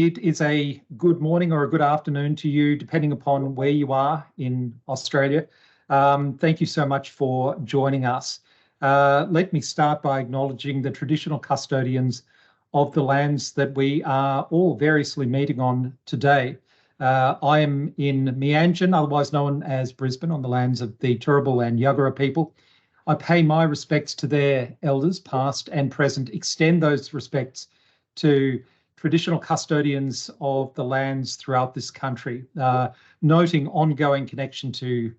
It is a good morning or a good afternoon to you, depending upon where you are in Australia. Thank you so much for joining us. Let me start by acknowledging the traditional custodians of the lands that we are all variously meeting on today. I am in Meanjin, otherwise known as Brisbane, on the lands of the Turrbal and Yuggera people. I pay my respects to their elders, past and present, extend those respects to traditional custodians of the lands throughout this country, noting ongoing connection to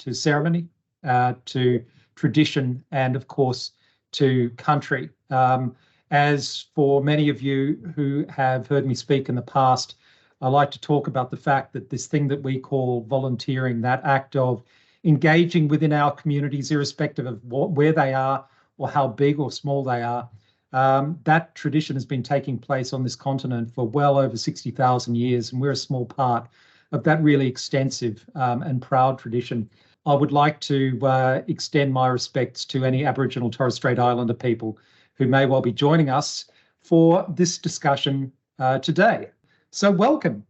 ceremony, to tradition, and of course to country. As for many of you who have heard me speak in the past, I like to talk about the fact that this thing that we call volunteering, that act of engaging within our communities, irrespective of where they are or how big or small they are, that tradition has been taking place on this continent for well over 60,000 years, and we're a small part of that really extensive and proud tradition. I would like to extend my respects to any Aboriginal Torres Strait Islander people who may well be joining us for this discussion today. So welcome.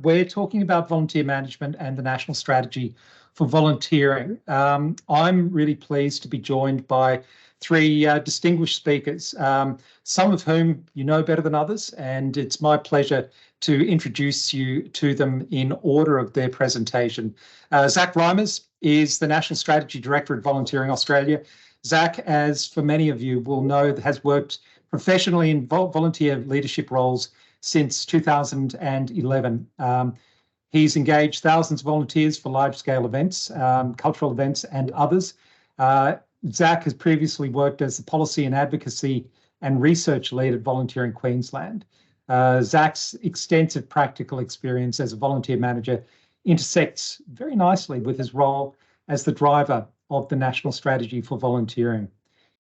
We're talking about volunteer management and the national strategy for volunteering. I'm really pleased to be joined by three distinguished speakers, some of whom you know better than others, and it's my pleasure to introduce you to them in order of their presentation. Zac Reimers is the National Strategy Director at Volunteering Australia. Zac, as for many of you will know, has worked professionally in volunteer leadership roles since 2011. He's engaged thousands of volunteers for large-scale events, cultural events, and others. Zac has previously worked as the policy and advocacy and research lead at Volunteering Queensland. Zac's extensive practical experience as a volunteer manager intersects very nicely with his role as the driver of the national strategy for volunteering.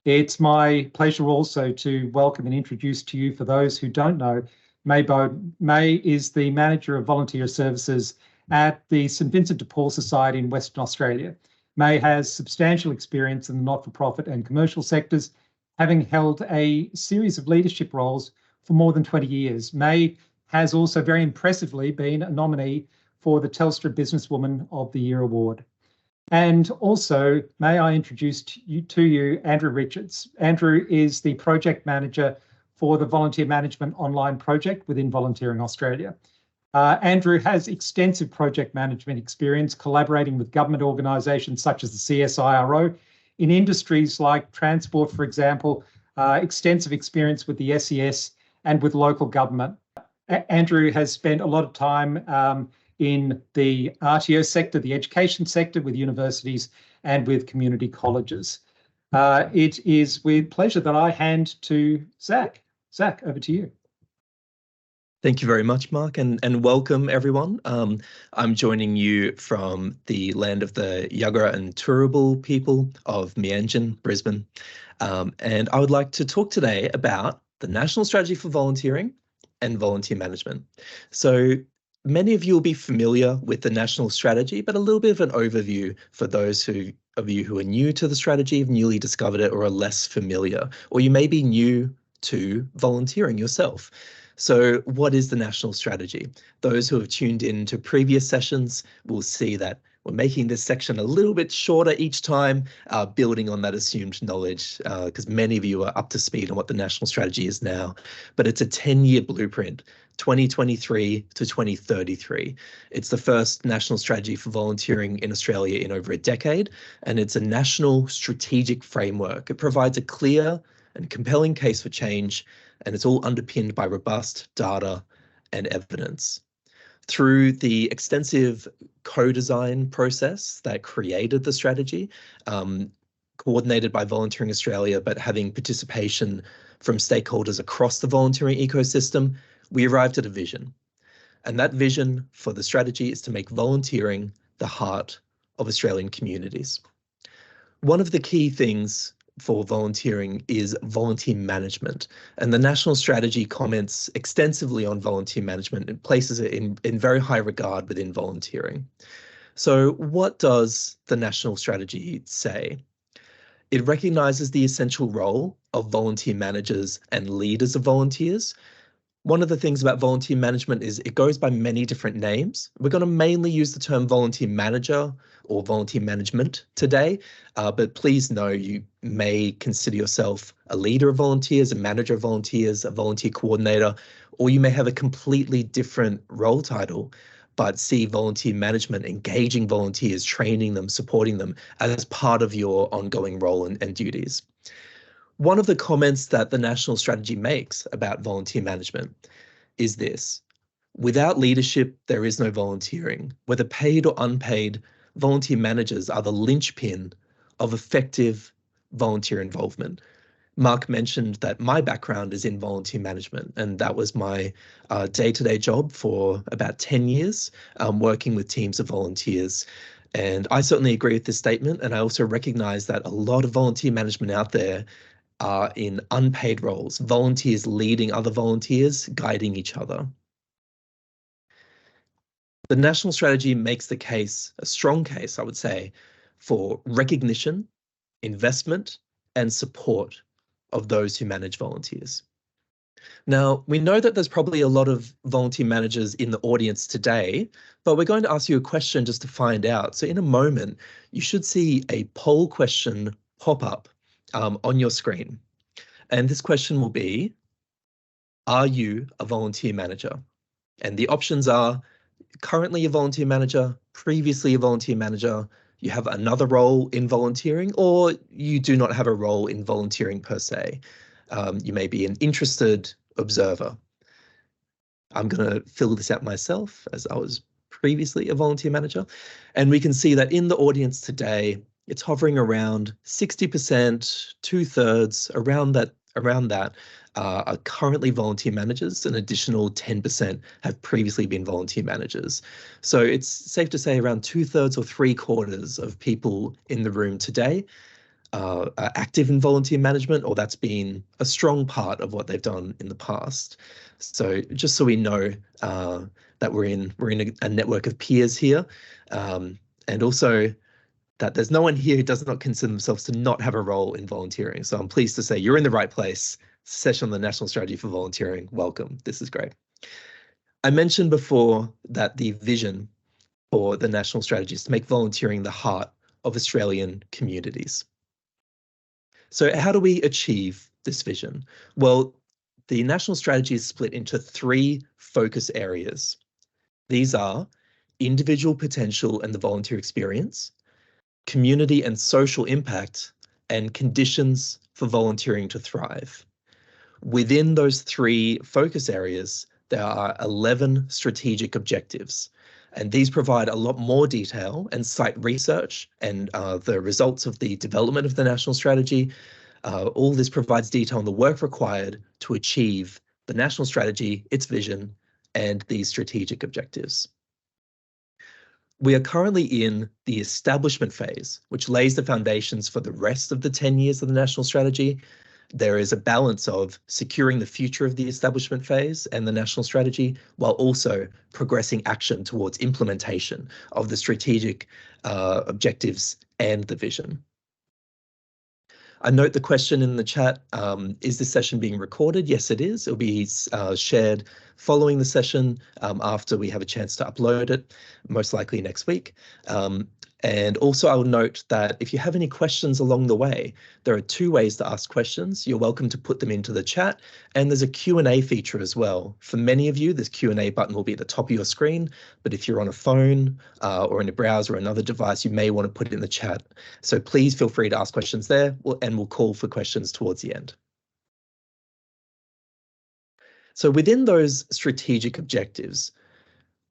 It's my pleasure also to welcome and introduce to you, for those who don't know, May Bowden. May is the Manager of Volunteer Services at the St Vincent de Paul Society in Western Australia. May has substantial experience in the not-for-profit and commercial sectors, having held a series of leadership roles for more than 20 years. May has also very impressively been a nominee for the Telstra Businesswoman of the Year award. And also, may I introduce to you Andrew Richards. Andrew is the project manager for the Volunteer Management Online project within Volunteering Australia. Andrew has extensive project management experience collaborating with government organisations such as the CSIRO in industries like transport, for example, extensive experience with the SES and with local government. Andrew has spent a lot of time in the RTO sector, the education sector, with universities and with community colleges. It is with pleasure that I hand to Zac. Zac, over to you. Thank you very much, Mark, and welcome everyone. I'm joining you from the land of the Yuggera and Turrbal people of Meanjin, Brisbane. And I would like to talk today about the National Strategy for Volunteering and Volunteer Management. So many of you will be familiar with the National Strategy, but a little bit of an overview for those of you who are new to the strategy, have newly discovered it, or are less familiar, or you may be new to volunteering yourself. So what is the national strategy? Those who have tuned in to previous sessions will see that we're making this section a little bit shorter each time, building on that assumed knowledge, because many of you are up to speed on what the national strategy is now. But it's a 10-year blueprint, 2023 to 2033. It's the first national strategy for volunteering in Australia in over a decade, and it's a national strategic framework. It provides a clear and compelling case for change, and it's all underpinned by robust data and evidence. Through the extensive co-design process that created the strategy, coordinated by Volunteering Australia, but having participation from stakeholders across the volunteering ecosystem, we arrived at a vision. And that vision for the strategy is to make volunteering the heart of Australian communities. One of the key things for volunteering is volunteer management. And the national strategy comments extensively on volunteer management and places it in very high regard within volunteering. So what does the national strategy say? It recognises the essential role of volunteer managers and leaders of volunteers, One of the things about volunteer management is it goes by many different names. We're going to mainly use the term volunteer manager or volunteer management today, but please know you may consider yourself a leader of volunteers, a manager of volunteers, a volunteer coordinator, or you may have a completely different role title, but see volunteer management, engaging volunteers, training them, supporting them as part of your ongoing role and duties. One of the comments that the national strategy makes about volunteer management is this: without leadership, there is no volunteering. Whether paid or unpaid, volunteer managers are the linchpin of effective volunteer involvement. Mark mentioned that my background is in volunteer management, and that was my day-to-day job for about 10 years, working with teams of volunteers. And I certainly agree with this statement, and I also recognize that a lot of volunteer management out there are in unpaid roles, volunteers leading other volunteers, guiding each other. The national strategy makes the case, a strong case, I would say, for recognition, investment, and support of those who manage volunteers. Now, we know that there's probably a lot of volunteer managers in the audience today, but we're going to ask you a question just to find out. So in a moment, you should see a poll question pop up on your screen. And this question will be, are you a volunteer manager? And the options are currently a volunteer manager, previously a volunteer manager, you have another role in volunteering, or you do not have a role in volunteering per se. You may be an interested observer. I'm going to fill this out myself, as I was previously a volunteer manager. And we can see that in the audience today, it's hovering around 60%, 2/3, around that are currently volunteer managers. An additional 10% have previously been volunteer managers. So it's safe to say around 2/3 or 3/4 of people in the room today are active in volunteer management, or that's been a strong part of what they've done in the past. So just so we know that we're in a network of peers here, and also that there's no one here who does not consider themselves to not have a role in volunteering. So I'm pleased to say you're in the right place. Session on the National Strategy for Volunteering. Welcome. This is great. I mentioned before that the vision for the national strategy is to make volunteering the heart of Australian communities. So how do we achieve this vision? Well, the national strategy is split into 3 focus areas. These are individual potential and the volunteer experience, community and social impact, and conditions for volunteering to thrive. Within those 3 focus areas, there are 11 strategic objectives, and these provide a lot more detail and cite research and the results of the development of the national strategy. All this provides detail on the work required to achieve the national strategy, its vision, and these strategic objectives. We are currently in the establishment phase, which lays the foundations for the rest of the 10 years of the national strategy. There is a balance of securing the future of the establishment phase and the national strategy, while also progressing action towards implementation of the strategic objectives and the vision. I note the question in the chat, is this session being recorded? Yes, it is. It'll be shared following the session after we have a chance to upload it, most likely next week. And also I will note that if you have any questions along the way, there are 2 ways to ask questions. You're welcome to put them into the chat, and there's a Q&A feature as well. For many of you, this Q&A button will be at the top of your screen, but if you're on a phone or in a browser or another device, you may want to put it in the chat. So please feel free to ask questions there, and we'll call for questions towards the end. So within those strategic objectives,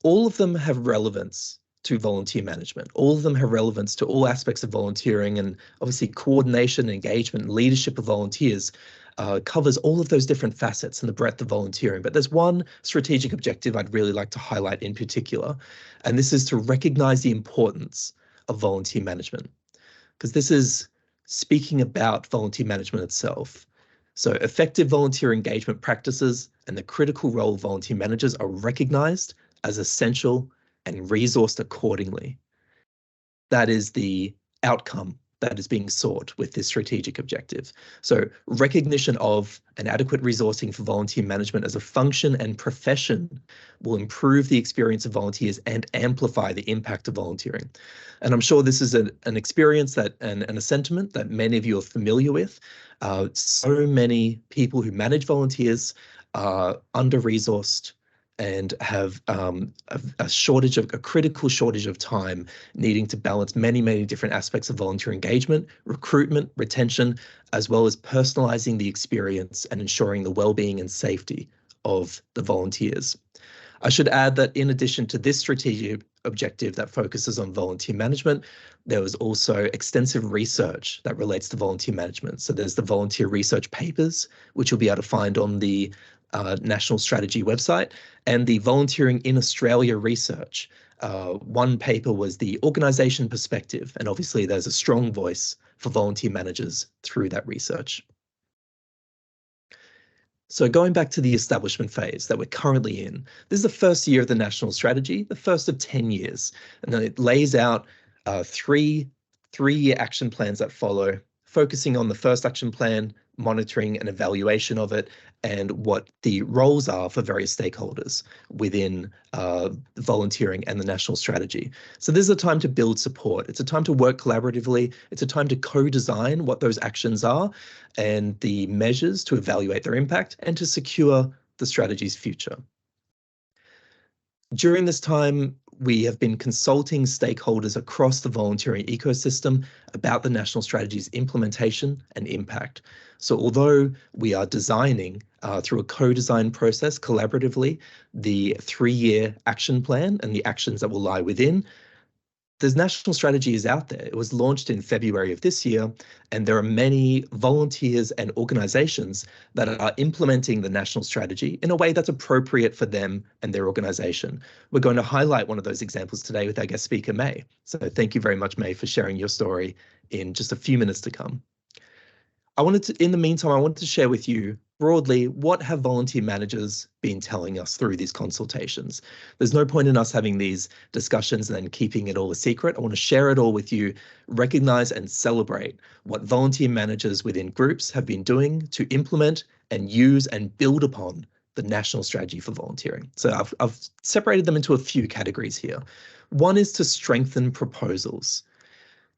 all of them have relevance to volunteer management. All of them have relevance to all aspects of volunteering, and obviously coordination, engagement, and leadership of volunteers covers all of those different facets and the breadth of volunteering. But there's one strategic objective I'd really like to highlight in particular, and this is to recognize the importance of volunteer management, because this is speaking about volunteer management itself. So effective volunteer engagement practices and the critical role of volunteer managers are recognized as essential and resourced accordingly. That is the outcome that is being sought with this strategic objective. So recognition of an adequate resourcing for volunteer management as a function and profession will improve the experience of volunteers and amplify the impact of volunteering. And I'm sure this is an experience that and a sentiment that many of you are familiar with. So many people who manage volunteers are under-resourced and have a critical shortage of time, needing to balance many different aspects of volunteer engagement, recruitment, retention, as well as personalizing the experience and ensuring the well-being and safety of the volunteers. I should add that in addition to this strategic objective that focuses on volunteer management, there was also extensive research that relates to volunteer management. So there's the volunteer research papers, which you'll be able to find on the National Strategy website, and the Volunteering in Australia research. One paper was the organisation perspective, and obviously there's a strong voice for volunteer managers through that research. So going back to the establishment phase that we're currently in, this is the first year of the National Strategy, the first of 10 years, and then it lays out three-year action plans that follow, focusing on the first action plan, monitoring and evaluation of it, and what the roles are for various stakeholders within volunteering and the national strategy. So this is a time to build support. It's a time to work collaboratively. It's a time to co-design what those actions are and the measures to evaluate their impact and to secure the strategy's future. During this time, we have been consulting stakeholders across the volunteering ecosystem about the national strategy's implementation and impact. So although we are designing through a co-design process collaboratively the 3-year action plan and the actions that will lie within, the national strategy is out there. It was launched in February of this year, and there are many volunteers and organizations that are implementing the national strategy in a way that's appropriate for them and their organization. We're going to highlight one of those examples today with our guest speaker, May. So thank you very much, May, for sharing your story in just a few minutes to come. In the meantime, I wanted to share with you broadly, what have volunteer managers been telling us through these consultations? There's no point in us having these discussions and then keeping it all a secret. I want to share it all with you, recognize and celebrate what volunteer managers within groups have been doing to implement and use and build upon the national strategy for volunteering. So I've separated them into a few categories here. One is to strengthen proposals.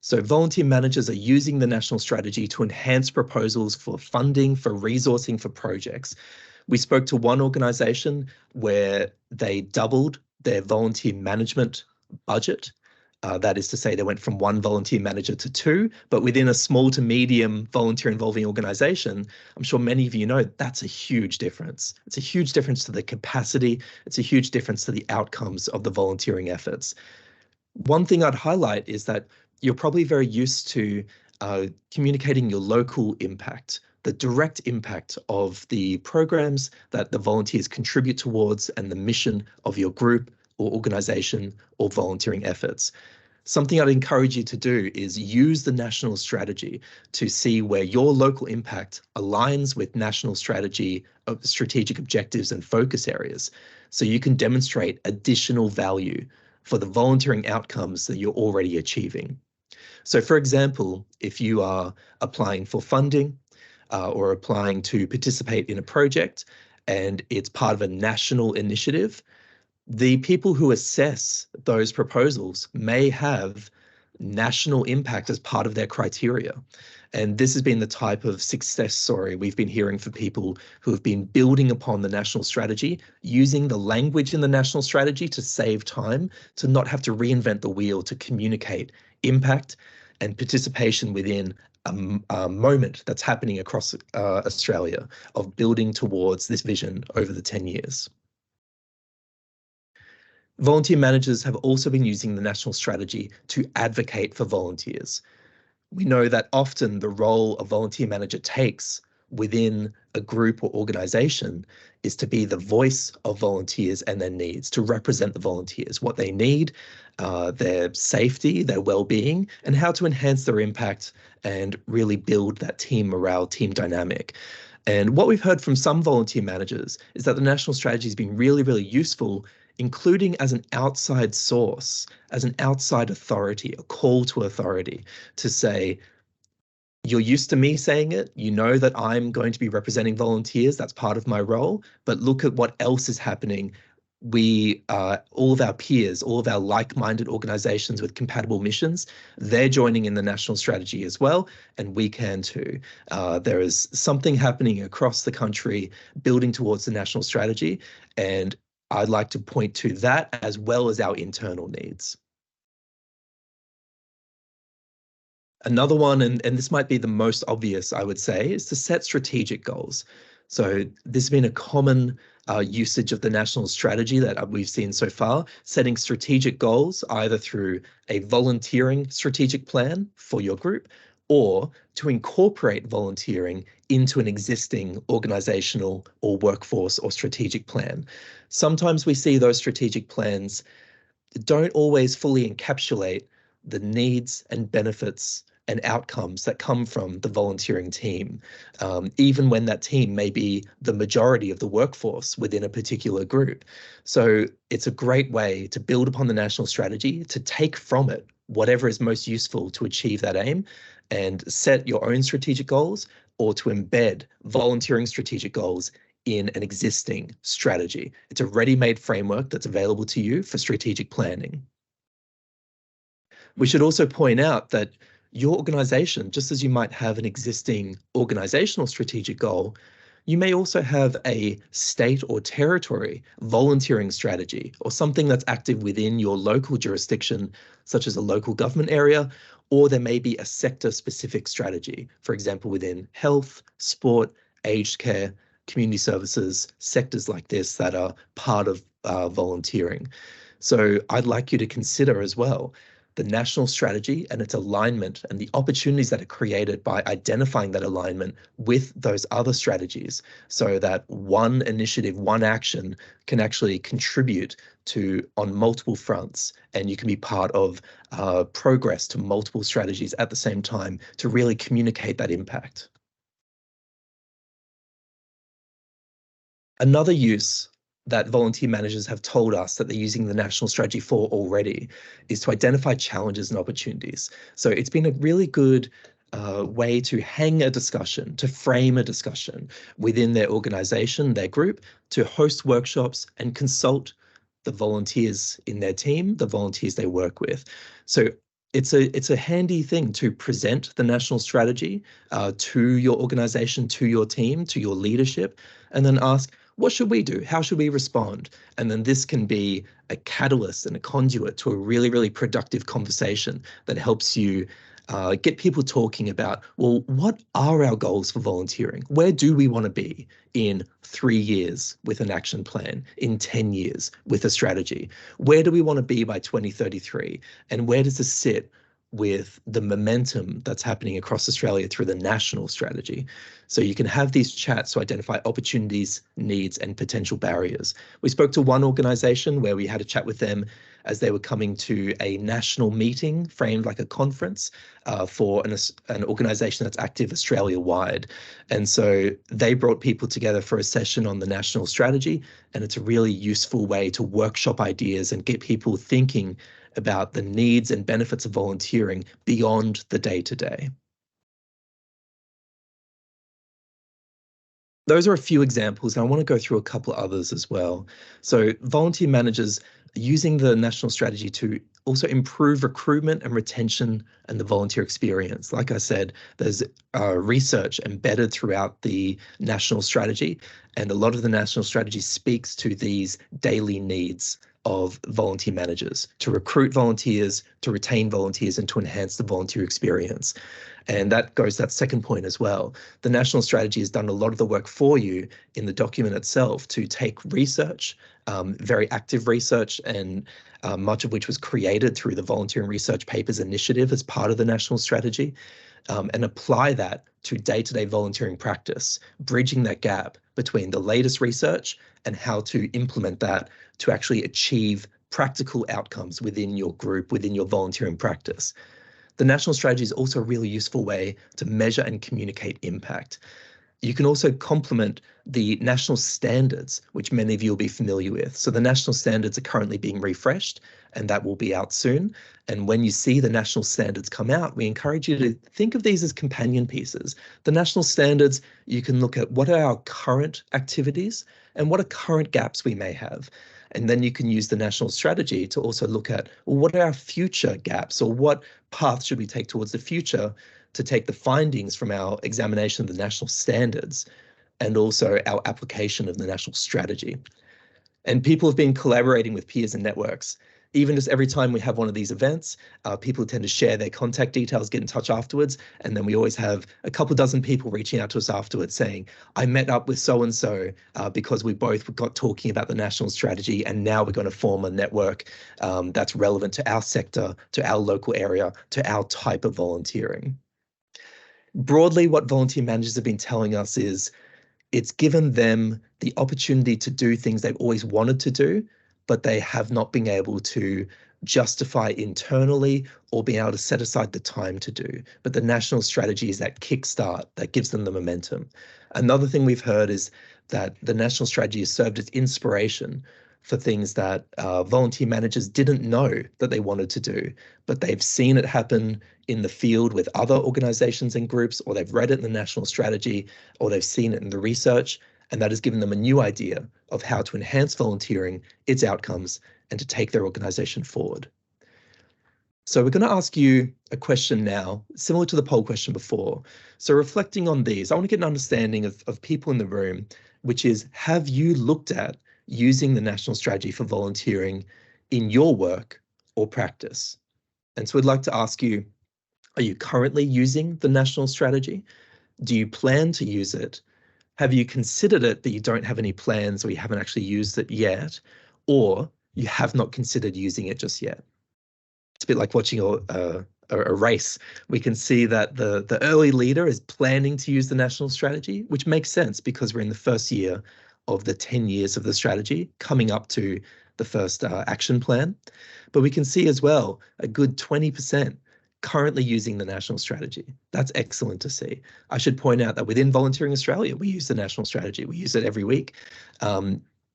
So volunteer managers are using the national strategy to enhance proposals for funding, for resourcing for projects. We spoke to one organisation where they doubled their volunteer management budget. That is to say, they went from 1 volunteer manager to 2, but within a small to medium volunteer involving organisation, I'm sure many of you know that's a huge difference. It's a huge difference to the capacity. It's a huge difference to the outcomes of the volunteering efforts. One thing I'd highlight is that you're probably very used to communicating your local impact, the direct impact of the programs that the volunteers contribute towards and the mission of your group or organisation or volunteering efforts. Something I'd encourage you to do is use the national strategy to see where your local impact aligns with national strategy of strategic objectives and focus areas, so you can demonstrate additional value for the volunteering outcomes that you're already achieving. So for example, if you are applying for funding or applying to participate in a project and it's part of a national initiative, the people who assess those proposals may have national impact as part of their criteria. And this has been the type of success story we've been hearing for people who have been building upon the national strategy, using the language in the national strategy to save time, to not have to reinvent the wheel to communicate impact and participation within a moment that's happening across Australia of building towards this vision over the 10 years. Volunteer managers have also been using the national strategy to advocate for volunteers. We know that often the role a volunteer manager takes within a group or organisation is to be the voice of volunteers and their needs, to represent the volunteers, what they need, their safety, their well-being, and how to enhance their impact and really build that team morale, team dynamic. And what we've heard from some volunteer managers is that the national strategy has been really, really useful including as an outside source, as an outside authority, a call to authority to say, you're used to me saying it. You know that I'm going to be representing volunteers. That's part of my role. But look at what else is happening. We, all of our peers, all of our like-minded organizations with compatible missions, they're joining in the national strategy as well, and we can too. There is something happening across the country building towards the national strategy, and I'd like to point to that as well as our internal needs. Another one, and this might be the most obvious, I would say, is to set strategic goals. So this has been a common usage of the national strategy that we've seen so far, setting strategic goals either through a volunteering strategic plan for your group or to incorporate volunteering into an existing organizational or workforce or strategic plan. Sometimes we see those strategic plans don't always fully encapsulate the needs and benefits and outcomes that come from the volunteering team, even when that team may be the majority of the workforce within a particular group. So it's a great way to build upon the national strategy, to take from it whatever is most useful to achieve that aim and set your own strategic goals, or to embed volunteering strategic goals in an existing strategy. It's a ready-made framework that's available to you for strategic planning. We should also point out that your organization, just as you might have an existing organizational strategic goal, you may also have a state or territory volunteering strategy or something that's active within your local jurisdiction, such as a local government area, or there may be a sector-specific strategy, for example, within health, sport, aged care, community services, sectors like this that are part of volunteering. So I'd like you to consider as well the national strategy and its alignment and the opportunities that are created by identifying that alignment with those other strategies so that one initiative, one action can actually contribute to on multiple fronts, and you can be part of progress to multiple strategies at the same time to really communicate that impact. Another use that volunteer managers have told us that they're using the national strategy for already is to identify challenges and opportunities. So it's been a really good way to hang a discussion, to frame a discussion within their organization, their group, to host workshops and consult the volunteers in their team, the volunteers they work with. So it's a handy thing to present the national strategy to your organization, to your team, to your leadership, and then ask, what should we do? How should we respond? And then this can be a catalyst and a conduit to a really, really productive conversation that helps you get people talking about, well, what are our goals for volunteering? Where do we want to be in 3 years with an action plan, in 10 years with a strategy? Where do we want to be by 2033? And where does this sit with the momentum that's happening across Australia through the national strategy? So you can have these chats to identify opportunities, needs, and potential barriers. We spoke to one organization where we had a chat with them as they were coming to a national meeting framed like a conference for an organization that's active Australia-wide. And so they brought people together for a session on the national strategy, and it's a really useful way to workshop ideas and get people thinking about the needs and benefits of volunteering beyond the day-to-day. Those are a few examples, and I want to go through a couple of others as well. So volunteer managers using the national strategy to also improve recruitment and retention and the volunteer experience. Like I said, there's research embedded throughout the national strategy, and a lot of the national strategy speaks to these daily needs of volunteer managers to recruit volunteers, to retain volunteers, and to enhance the volunteer experience. And that goes to that second point as well. The national strategy has done a lot of the work for you in the document itself to take research, very active research, and much of which was created through the Volunteering Research Papers Initiative as part of the national strategy, and apply that to day-to-day volunteering practice, bridging that gap between the latest research and how to implement that to actually achieve practical outcomes within your group, within your volunteering practice. The national strategy is also a really useful way to measure and communicate impact. You can also complement the national standards, which many of you will be familiar with. So the national standards are currently being refreshed, and that will be out soon. And when you see the national standards come out, we encourage you to think of these as companion pieces. The national standards, you can look at what are our current activities and what are current gaps we may have. And then you can use the national strategy to also look at, well, what are our future gaps, or what path should we take towards the future to take the findings from our examination of the national standards and also our application of the national strategy. And people have been collaborating with peers and networks. Even just every time we have one of these events, people tend to share their contact details, get in touch afterwards, and then we always have a couple dozen people reaching out to us afterwards saying, I met up with so-and-so because we both got talking about the national strategy, and now we're going to form a network that's relevant to our sector, to our local area, to our type of volunteering. Broadly, what volunteer managers have been telling us is it's given them the opportunity to do things they've always wanted to do, but they have not been able to justify internally or be able to set aside the time to do. But the national strategy is that kickstart that gives them the momentum. Another thing we've heard is that the national strategy has served as inspiration for things that volunteer managers didn't know that they wanted to do, but they've seen it happen in the field with other organizations and groups, or they've read it in the national strategy, or they've seen it in the research, and that has given them a new idea of how to enhance volunteering, its outcomes, and to take their organization forward. So we're going to ask you a question now, similar to the poll question before. So reflecting on these, I want to get an understanding of people in the room, which is, have you looked at using the national strategy for volunteering in your work or practice? And so we'd like to ask you, are you currently using the national strategy? Do you plan to use it? Have you considered it, but you don't have any plans, or you haven't actually used it yet? Or you have not considered using it just yet? It's a bit like watching a race. We can see that the early leader is planning to use the national strategy, which makes sense because we're in the first year of the 10 years of the strategy, coming up to the first action plan. But we can see as well a good 20% currently using the national strategy. That's excellent to see. I should point out that within Volunteering Australia, we use the national strategy. We use it every week.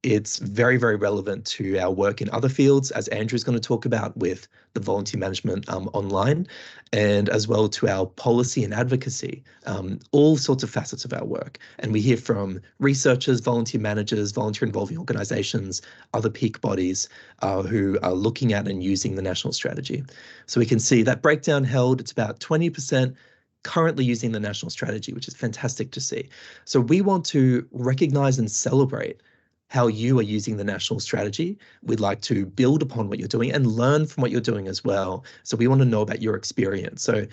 It's very, very relevant to our work in other fields, as Andrew's going to talk about with the volunteer management online, and as well to our policy and advocacy, all sorts of facets of our work. And we hear from researchers, volunteer managers, volunteer involving organizations, other peak bodies who are looking at and using the national strategy. So we can see that breakdown held, it's about 20% currently using the national strategy, which is fantastic to see. So we want to recognize and celebrate how you are using the national strategy. We'd like to build upon what you're doing and learn from what you're doing as well. So we want to know about your experience. So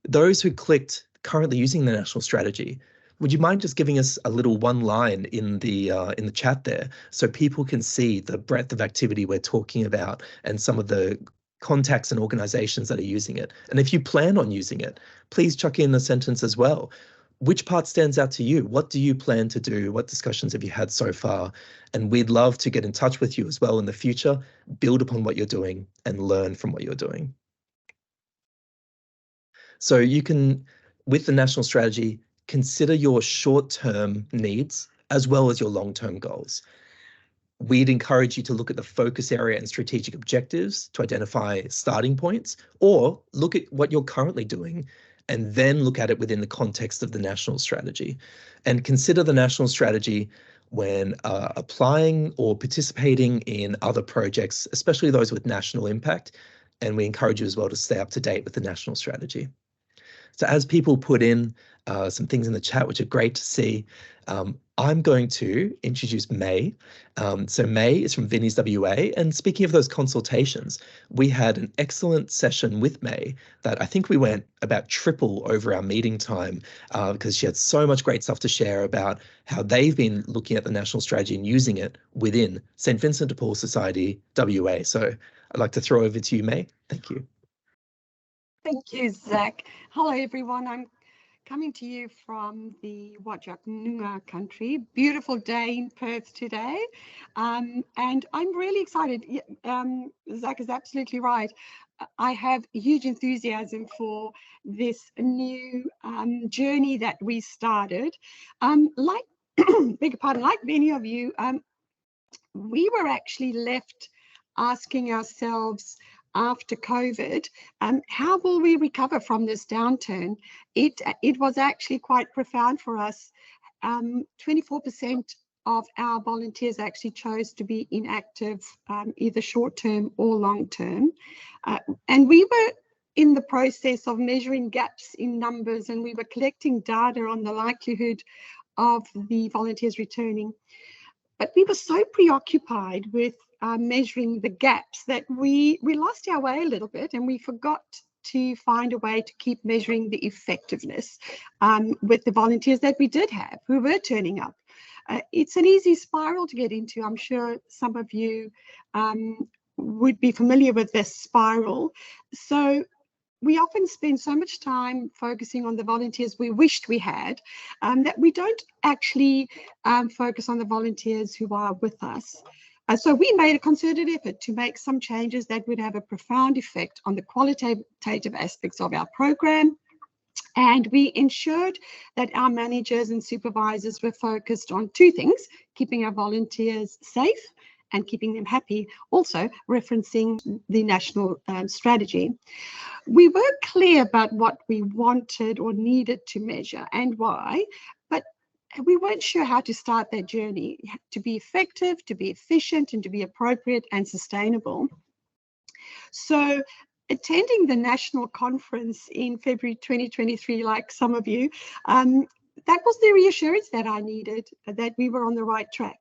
those who clicked currently using the national strategy, would you mind just giving us a little one line in the chat there so people can see the breadth of activity we're talking about and some of the contacts and organizations that are using it? And if you plan on using it, please chuck in a sentence as well. Which part stands out to you? What do you plan to do? What discussions have you had so far? And we'd love to get in touch with you as well in the future, build upon what you're doing and learn from what you're doing. So you can, with the national strategy, consider your short-term needs as well as your long-term goals. We'd encourage you to look at the focus area and strategic objectives to identify starting points, or look at what you're currently doing and then look at it within the context of the national strategy. And consider the national strategy when applying or participating in other projects, especially those with national impact. And we encourage you as well to stay up to date with the national strategy. So as people put in some things in the chat, which are great to see, I'm going to introduce May. So May is from Vinnies WA. And speaking of those consultations, we had an excellent session with May that I think we went about triple over our meeting time because she had so much great stuff to share about how they've been looking at the national strategy and using it within St. Vincent de Paul Society WA. So I'd like to throw over to you, May. Thank you. Thank you, Zac. Hello, everyone. I'm coming to you from the Whadjuk Noongar country. Beautiful day in Perth today. And I'm really excited. Zac is absolutely right. I have huge enthusiasm for this new journey that we started. Like, beg your pardon, like many of you, we were actually left asking ourselves after COVID, how will we recover from this downturn? It was actually quite profound for us. 24% of our volunteers actually chose to be inactive, either short-term or long-term. And we were in the process of measuring gaps in numbers, and we were collecting data on the likelihood of the volunteers returning. But we were so preoccupied with measuring the gaps that we lost our way a little bit, and we forgot to find a way to keep measuring the effectiveness with the volunteers that we did have who were turning up. It's an easy spiral to get into. I'm sure some of you would be familiar with this spiral. So we often spend so much time focusing on the volunteers we wished we had that we don't actually focus on the volunteers who are with us. So we made a concerted effort to make some changes that would have a profound effect on the qualitative aspects of our program. And we ensured that our managers and supervisors were focused on two things: keeping our volunteers safe and keeping them happy, also referencing the national strategy. We were clear about what we wanted or needed to measure and why, but we weren't sure how to start that journey to be effective, to be efficient, and to be appropriate and sustainable. So attending the national conference in February 2023, like some of you, that was the reassurance that I needed, that we were on the right track.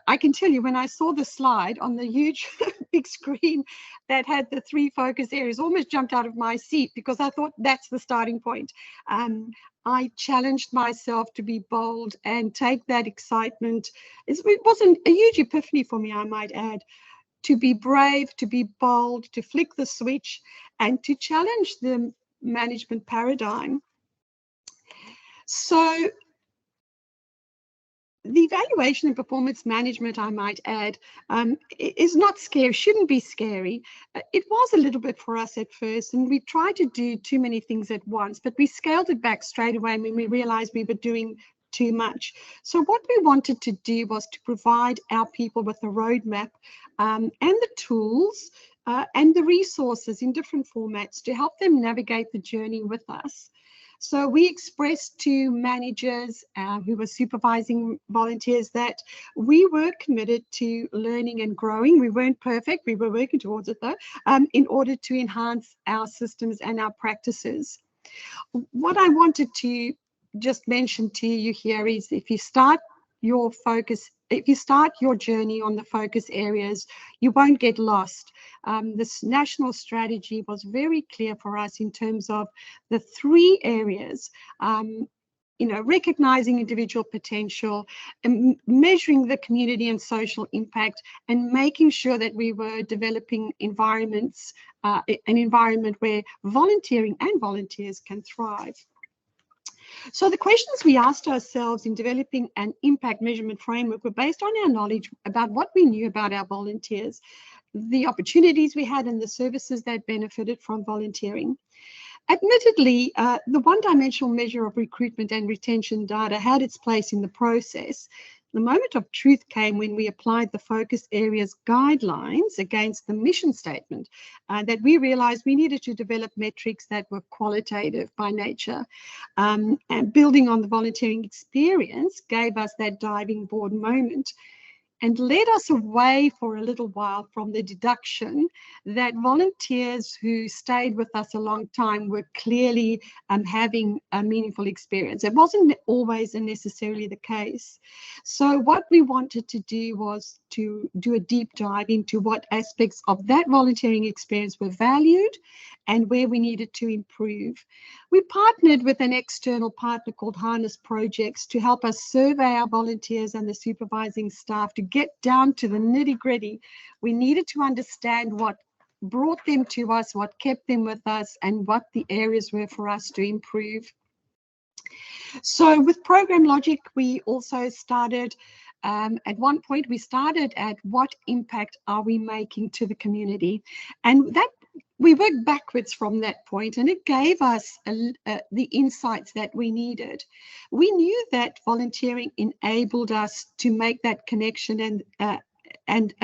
I can tell you, when I saw the slide on the huge big screen that had the 3 focus areas, almost jumped out of my seat, because I thought that's the starting point. I challenged myself to be bold and take that excitement. It was a huge epiphany for me, I might add, to be brave, to be bold, to flick the switch, and to challenge the management paradigm. So the evaluation and performance management, I might add, is not scary, shouldn't be scary. It was a little bit for us at first, and we tried to do too many things at once, but we scaled it back straight away when we realized we were doing too much. So what we wanted to do was to provide our people with a roadmap and the tools and the resources in different formats to help them navigate the journey with us. So we expressed to managers who were supervising volunteers that we were committed to learning and growing. We weren't perfect, we were working towards it though, in order to enhance our systems and our practices. What I wanted to just mention to you here is, if you start your journey on the focus areas, you won't get lost. This national strategy was very clear for us in terms of the 3 areas, recognizing individual potential, measuring the community and social impact, and making sure that we were developing environments, an environment where volunteering and volunteers can thrive. So the questions we asked ourselves in developing an impact measurement framework were based on our knowledge about what we knew about our volunteers, the opportunities we had, and the services that benefited from volunteering. Admittedly, the one-dimensional measure of recruitment and retention data had its place in the process. The moment of truth came when we applied the focus areas guidelines against the mission statement, that we realized we needed to develop metrics that were qualitative by nature. And building on the volunteering experience gave us that diving board moment, and led us away for a little while from the deduction that volunteers who stayed with us a long time were clearly having a meaningful experience. It wasn't always necessarily the case. So what we wanted to do was to do a deep dive into what aspects of that volunteering experience were valued and where we needed to improve. We partnered with an external partner called Harness Projects to help us survey our volunteers and the supervising staff to get down to the nitty-gritty. We needed to understand what brought them to us, what kept them with us, and what the areas were for us to improve. So with Program Logic, we also started, at one point we started at what impact are we making to the community? And that we worked backwards from that point, and it gave us the insights that we needed. We knew that volunteering enabled us to make that connection and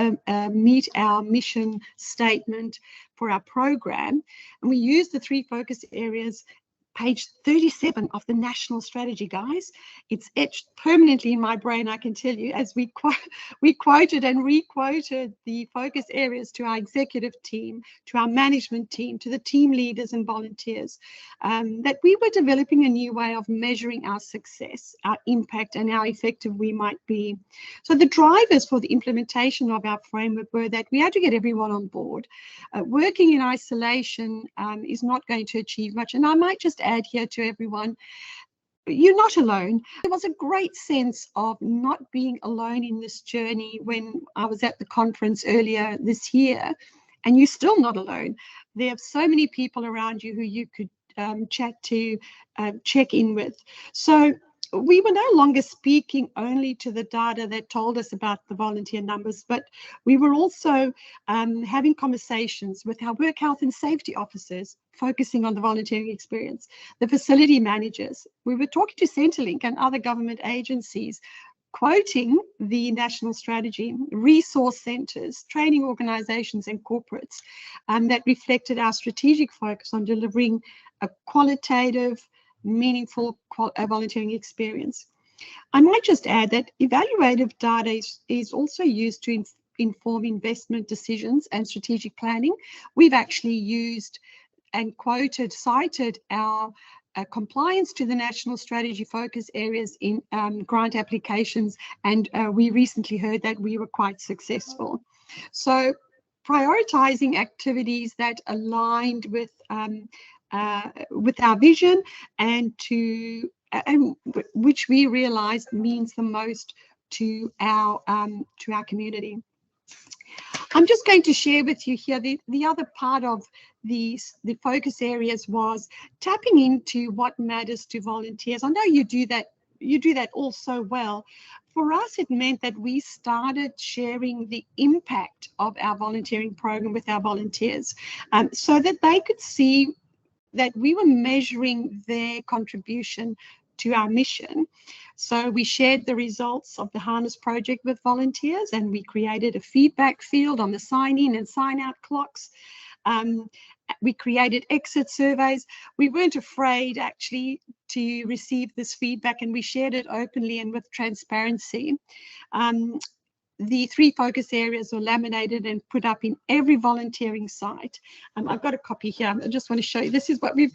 meet our mission statement for our program. And we used the 3 focus areas, page 37 of the national strategy, guys. It's etched permanently in my brain, I can tell you, as we quoted and re-quoted the focus areas to our executive team, to our management team, to the team leaders and volunteers, that we were developing a new way of measuring our success, our impact, and how effective we might be. So the drivers for the implementation of our framework were that we had to get everyone on board. Working in isolation is not going to achieve much. And I might just add here to everyone, you're not alone. There was a great sense of not being alone in this journey when I was at the conference earlier this year, and you're still not alone. There are so many people around you who you could chat to, check in with. So we were no longer speaking only to the data that told us about the volunteer numbers, but we were also having conversations with our work health and safety officers, focusing on the volunteering experience, the facility managers. We were talking to Centrelink and other government agencies, quoting the national strategy, resource centres, training organisations and corporates that reflected our strategic focus on delivering a qualitative, meaningful volunteering experience. I might just add that evaluative data is also used to inform investment decisions and strategic planning. We've actually used and cited our compliance to the national strategy focus areas in grant applications, and we recently heard that we were quite successful. So prioritising activities that aligned with our vision and which we realized means the most to our community. I'm just going to share with you here the other part of the focus areas was tapping into what matters to volunteers. I know you do that all so well. For us, it meant that we started sharing the impact of our volunteering program with our volunteers, so that they could see that we were measuring their contribution to our mission. So we shared the results of the Harness project with volunteers, and we created a feedback field on the sign-in and sign-out clocks. We created exit surveys. We weren't afraid actually to receive this feedback, and we shared it openly and with transparency. The 3 focus areas were laminated and put up in every volunteering site. I've got a copy here. I just want to show you. This is what we've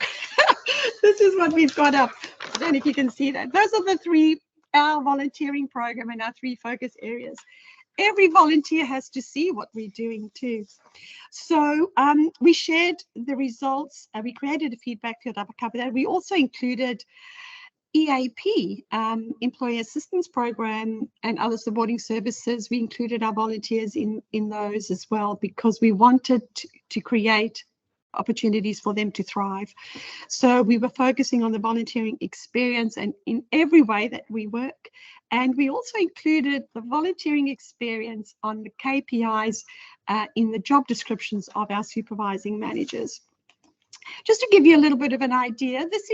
this is what we've got up. I don't know if you can see that. Those are the our volunteering program and our 3 focus areas. Every volunteer has to see what we're doing too. So we shared the results. We created a feedback field up a couple of that. We also included EAP, Employee Assistance Program, and other supporting services. We included our volunteers in those as well, because we wanted to create opportunities for them to thrive. So we were focusing on the volunteering experience and in every way that we work. And we also included the volunteering experience on the KPIs in the job descriptions of our supervising managers. Just to give you a little bit of an idea, this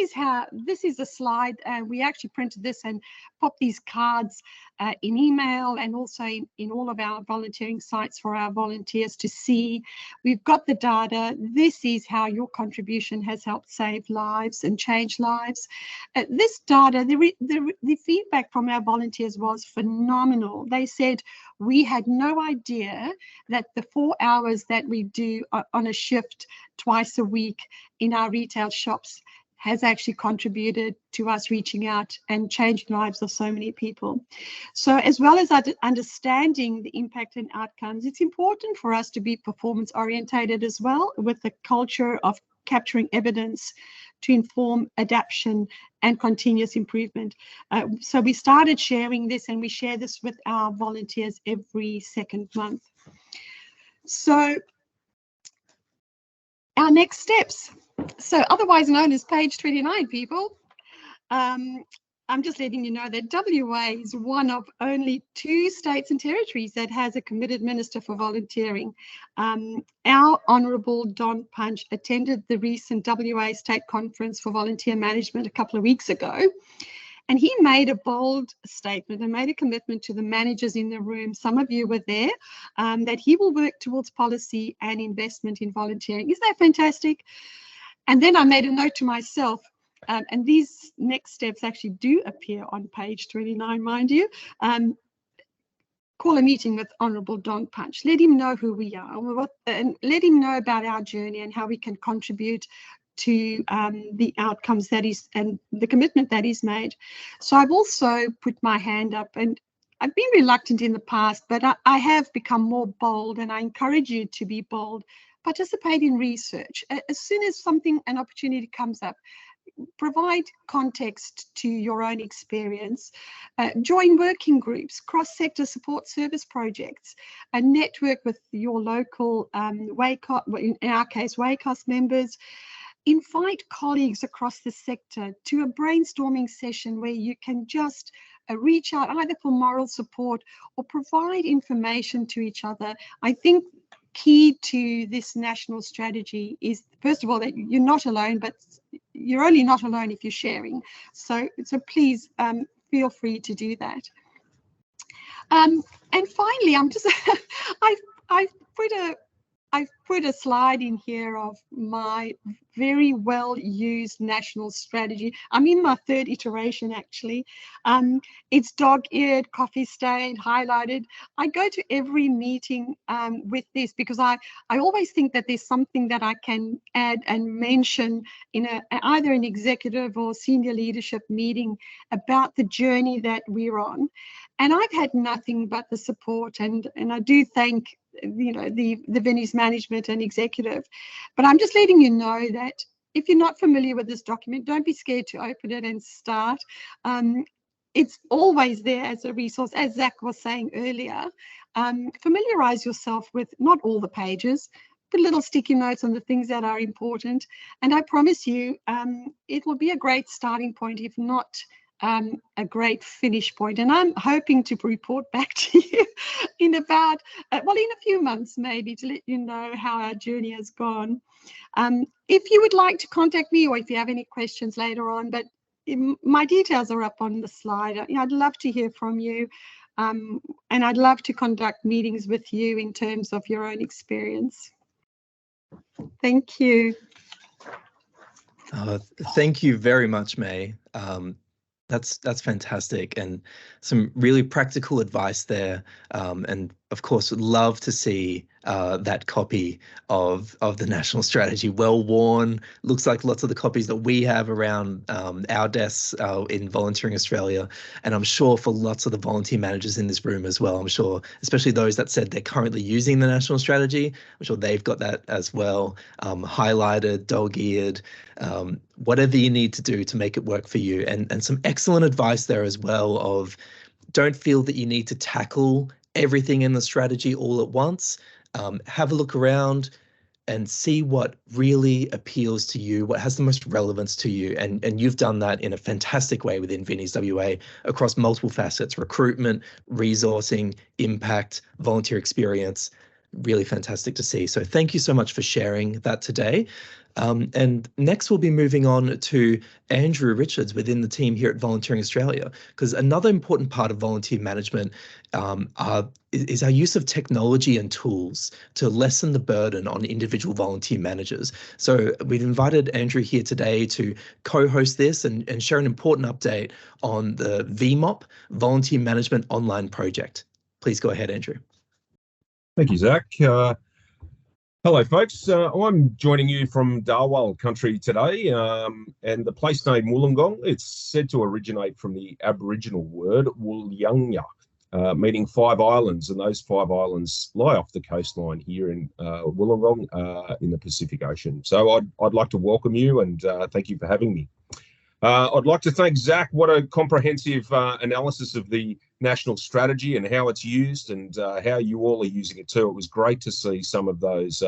is a slide. We actually printed this and popped these cards in email and also in all of our volunteering sites for our volunteers to see. We've got the data. This is how your contribution has helped save lives and change lives. This data, the feedback from our volunteers was phenomenal. They said, we had no idea that the 4 hours that we do on a shift twice a week in our retail shops has actually contributed to us reaching out and changing lives of so many people. So as well as understanding the impact and outcomes, it's important for us to be performance orientated as well, with the culture of capturing evidence to inform adaptation and continuous improvement. So we started sharing this, and we share this with our volunteers every second month. So our next steps, so otherwise known as page 29, people. I'm just letting you know that WA is one of only 2 states and territories that has a committed Minister for Volunteering. Our Honourable Don Punch attended the recent WA State Conference for Volunteer Management a couple of weeks ago, and he made a bold statement and made a commitment to the managers in the room, some of you were there, that he will work towards policy and investment in volunteering. Isn't that fantastic? And then I made a note to myself, and these next steps actually do appear on page 29, mind you. Call a meeting with Honourable Don Punch. Let him know who we are, and let him know about our journey and how we can contribute to the outcomes that is and the commitment that is made. So I've also put my hand up, and I've been reluctant in the past, but I have become more bold, and I encourage you to be bold. Participate in research. As soon as an opportunity comes up, provide context to your own experience. Join working groups, cross-sector support service projects, and network with your local WACOS, in our case, WACOS members. Invite colleagues across the sector to a brainstorming session where you can just reach out either for moral support or provide information to each other. I think key to this national strategy is, first of all, that you're not alone, but you're only not alone if you're sharing. So please feel free to do that. And finally, I'm just I've put a slide in here of my very well used national strategy. I'm in my 3rd iteration, actually. It's dog-eared, coffee stained, highlighted. I go to every meeting with this because I always think that there's something that I can add and mention in either an executive or senior leadership meeting about the journey that we're on. And I've had nothing but the support, and I do thank the Vinnies management and executive. But I'm just letting you know that if you're not familiar with this document, don't be scared to open it and start. It's always there as a resource, as Zac was saying earlier. Familiarize yourself with not all the pages, put little sticky notes on the things that are important. And I promise you, it will be a great starting point, if not a great finish point. And I'm hoping to report back to you in about, in a few months maybe, to let you know how our journey has gone. If you would like to contact me, or if you have any questions later on, but my details are up on the slide. I'd love to hear from you, and I'd love to conduct meetings with you in terms of your own experience. Thank you. Thank you very much, May. That's fantastic, and some really practical advice there. And of course, would love to see that copy of the national strategy, well worn. Looks like lots of the copies that we have around our desks in Volunteering Australia, and I'm sure for lots of the volunteer managers in this room as well. I'm sure, especially those that said they're currently using the national strategy, I'm sure they've got that as well, highlighted, dog-eared, whatever you need to do to make it work for you. And some excellent advice there as well of, don't feel that you need to tackle everything in the strategy all at once. Have a look around and see what really appeals to you, what has the most relevance to you. And you've done that in a fantastic way within Vinnies WA across multiple facets: recruitment, resourcing, impact, volunteer experience. Really fantastic to see. So thank you so much for sharing that today. And next we'll be moving on to Andrew Richards within the team here at Volunteering Australia, because another important part of volunteer management is our use of technology and tools to lessen the burden on individual volunteer managers. So we've invited Andrew here today to co-host this and share an important update on the VMOP, Volunteer Management Online Project. Please go ahead, Andrew. Thank you, Zac. Hello, folks. I'm joining you from Darwal country today, and the place name Wollongong, it's said to originate from the Aboriginal word Woolyanga, meaning 5 islands, and those 5 islands lie off the coastline here in Wollongong in the Pacific Ocean. So I'd like to welcome you, and thank you for having me. I'd like to thank Zac. What a comprehensive analysis of the national strategy and how it's used, and how you all are using it too. It was great to see some of those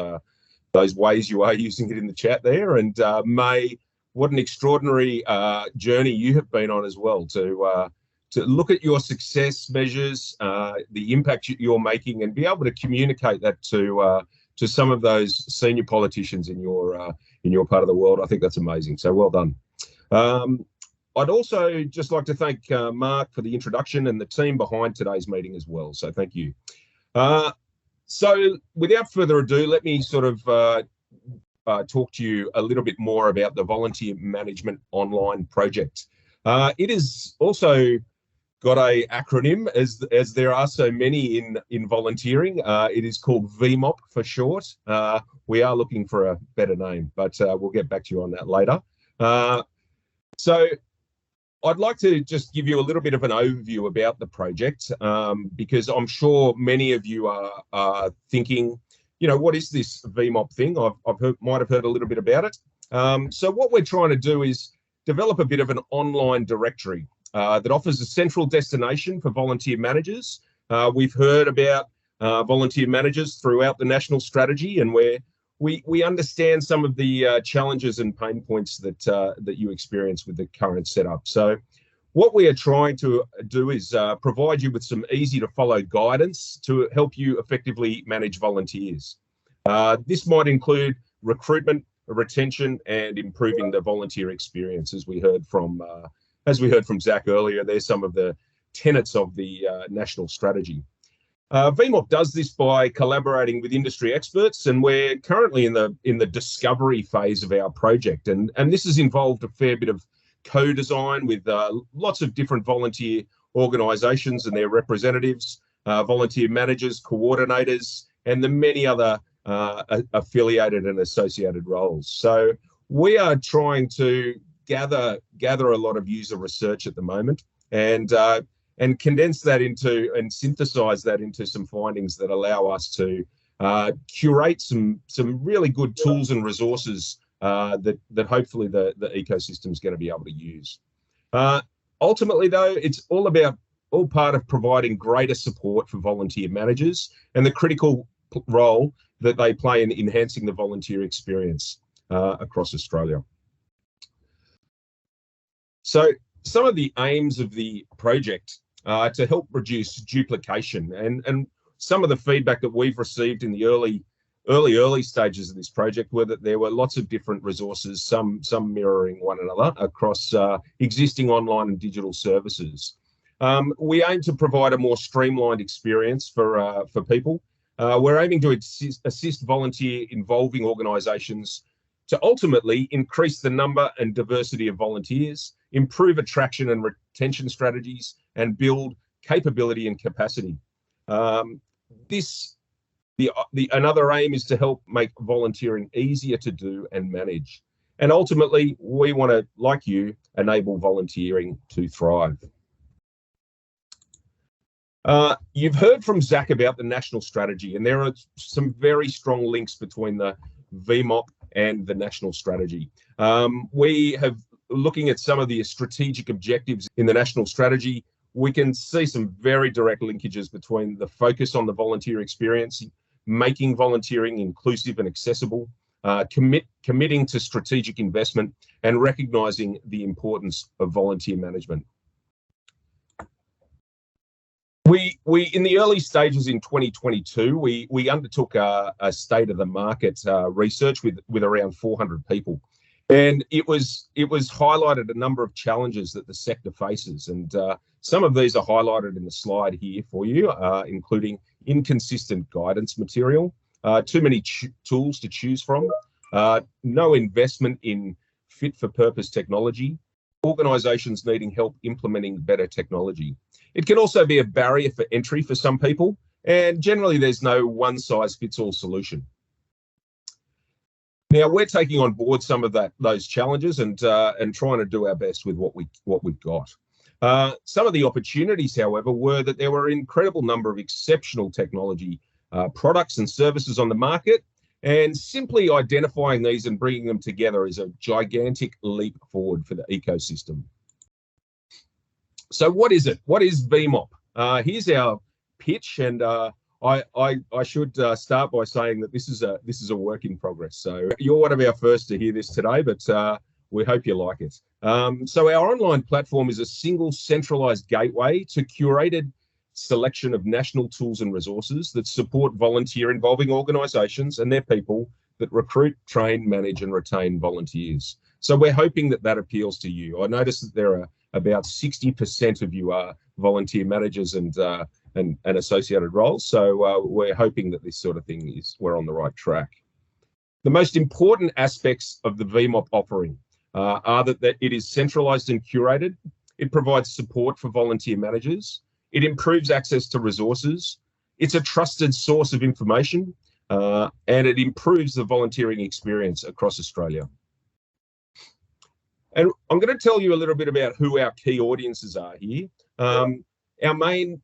ways you are using it in the chat there. And May, what an extraordinary journey you have been on as well, to look at your success measures, the impact you're making, and be able to communicate that to some of those senior politicians in your part of the world. I think that's amazing. So well done. I'd also just like to thank Mark for the introduction and the team behind today's meeting as well. So thank you. So without further ado, let me sort of talk to you a little bit more about the Volunteer Management Online project. It is also got a acronym, as there are so many in volunteering. It is called VMOP for short. We are looking for a better name, but we'll get back to you on that later. So I'd like to just give you a little bit of an overview about the project, because I'm sure many of you are thinking, you know, what is this VMOP thing? Might have heard a little bit about it. So what we're trying to do is develop a bit of an online directory that offers a central destination for volunteer managers. We've heard about volunteer managers throughout the national strategy, and we understand some of the challenges and pain points that you experience with the current setup. So what we are trying to do is provide you with some easy to follow guidance to help you effectively manage volunteers. This might include recruitment, retention, and improving the volunteer experience. As we heard from Zac earlier, there's some of the tenets of the national strategy. VMOP does this by collaborating with industry experts, and we're currently in the discovery phase of our project, and this has involved a fair bit of co-design with lots of different volunteer organisations and their representatives, volunteer managers, coordinators, and the many other affiliated and associated roles. So we are trying to gather a lot of user research at the moment, and condense that into and synthesize that into some findings that allow us to curate some really good tools and resources that hopefully the ecosystem is going to be able to use. Ultimately, though, it's all part of providing greater support for volunteer managers and the critical role that they play in enhancing the volunteer experience across Australia. So some of the aims of the project are to help reduce duplication, and some of the feedback that we've received in the early stages of this project were that there were lots of different resources, some mirroring one another across existing online and digital services. We aim to provide a more streamlined experience for people. We're aiming to assist volunteer involving organisations to ultimately increase the number and diversity of volunteers, improve attraction and retention strategies, and build capability and capacity. Another aim is to help make volunteering easier to do and manage. And ultimately, we want to, like you, enable volunteering to thrive. You've heard from Zac about the national strategy, and there are some very strong links between the VMOP and the national strategy. We have, looking at some of the strategic objectives in the national strategy, we can see some very direct linkages between the focus on the volunteer experience, making volunteering inclusive and accessible, committing to strategic investment, and recognising the importance of volunteer management. We in the early stages in 2022, we undertook a state of the market research with around 400 people, and it was highlighted a number of challenges that the sector faces, and some of these are highlighted in the slide here for you, including inconsistent guidance material, too many tools to choose from, no investment in fit-for-purpose technology, organisations needing help implementing better technology. It can also be a barrier for entry for some people, and generally there's no one-size-fits-all solution. Now we're taking on board some of those challenges and trying to do our best with what we've got. Some of the opportunities, however, were that there were an incredible number of exceptional technology products and services on the market, and simply identifying these and bringing them together is a gigantic leap forward for the ecosystem. So what is it? What is VMOP? Here's our pitch, and I should start by saying that this is a work in progress. So you're one of our first to hear this today, but we hope you like it. So our online platform is a single centralized gateway to curated selection of national tools and resources that support volunteer involving organisations and their people that recruit, train, manage and retain volunteers. So we're hoping that that appeals to you. I noticed that there are about 60% of you are volunteer managers and associated roles. So we're hoping that this sort of thing we're on the right track. The most important aspects of the VMOP offering are that it is centralised and curated. It provides support for volunteer managers. It improves access to resources. It's a trusted source of information, and it improves the volunteering experience across Australia. And I'm going to tell you a little bit about who our key audiences are here. Our main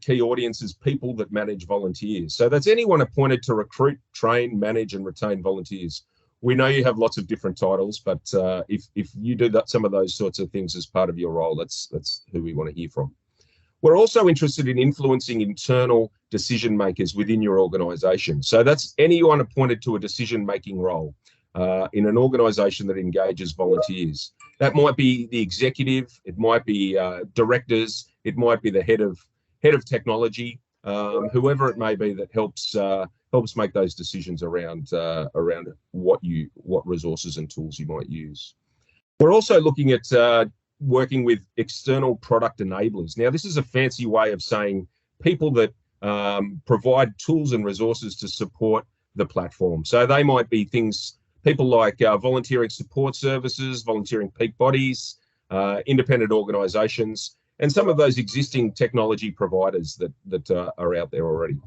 key audience is people that manage volunteers. So that's anyone appointed to recruit, train, manage and retain volunteers. We know you have lots of different titles, but if you do some of those sorts of things as part of your role, that's who we want to hear from. We're also interested in influencing internal decision makers within your organisation. So that's anyone appointed to a decision-making role in an organisation that engages volunteers. That might be the executive, it might be directors, it might be the head of technology, whoever it may be that helps make those decisions around what resources and tools you might use. We're also looking at working with external product enablers. Now, this is a fancy way of saying people that provide tools and resources to support the platform. So they might be people like volunteering support services, volunteering peak bodies, independent organisations, and some of those existing technology providers that are out there already.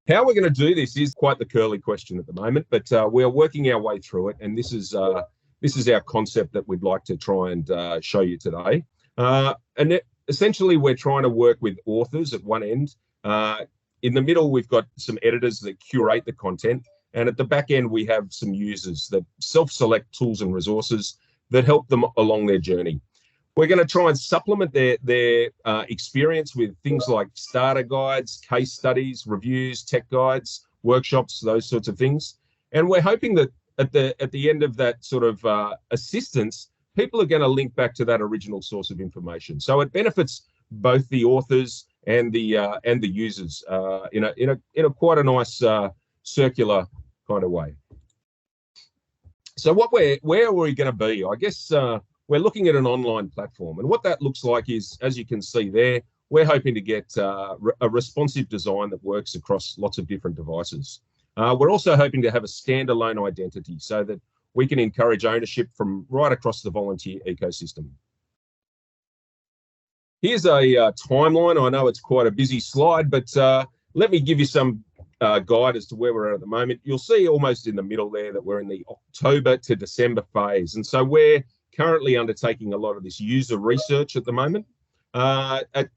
How we're going to do this is quite the curly question at the moment, but we're working our way through it, and this is our concept that we'd like to try and show you today. Essentially, we're trying to work with authors at one end. In the middle, we've got some editors that curate the content. And at the back end, we have some users that self-select tools and resources that help them along their journey. We're going to try and supplement their experience with things like starter guides, case studies, reviews, tech guides, workshops, those sorts of things. And we're hoping that at the end of that sort of assistance, people are going to link back to that original source of information. So it benefits both the authors and the users in a quite a nice circular kind of way. So where are we going to be? I guess we're looking at an online platform, and what that looks like is, as you can see there, we're hoping to get a responsive design that works across lots of different devices. We're also hoping to have a standalone identity so that we can encourage ownership from right across the volunteer ecosystem. Here's a timeline. I know it's quite a busy slide, but let me give you some guide as to where we're at the moment. You'll see almost in the middle there that we're in the October to December phase. And so we're currently undertaking a lot of this user research at the moment.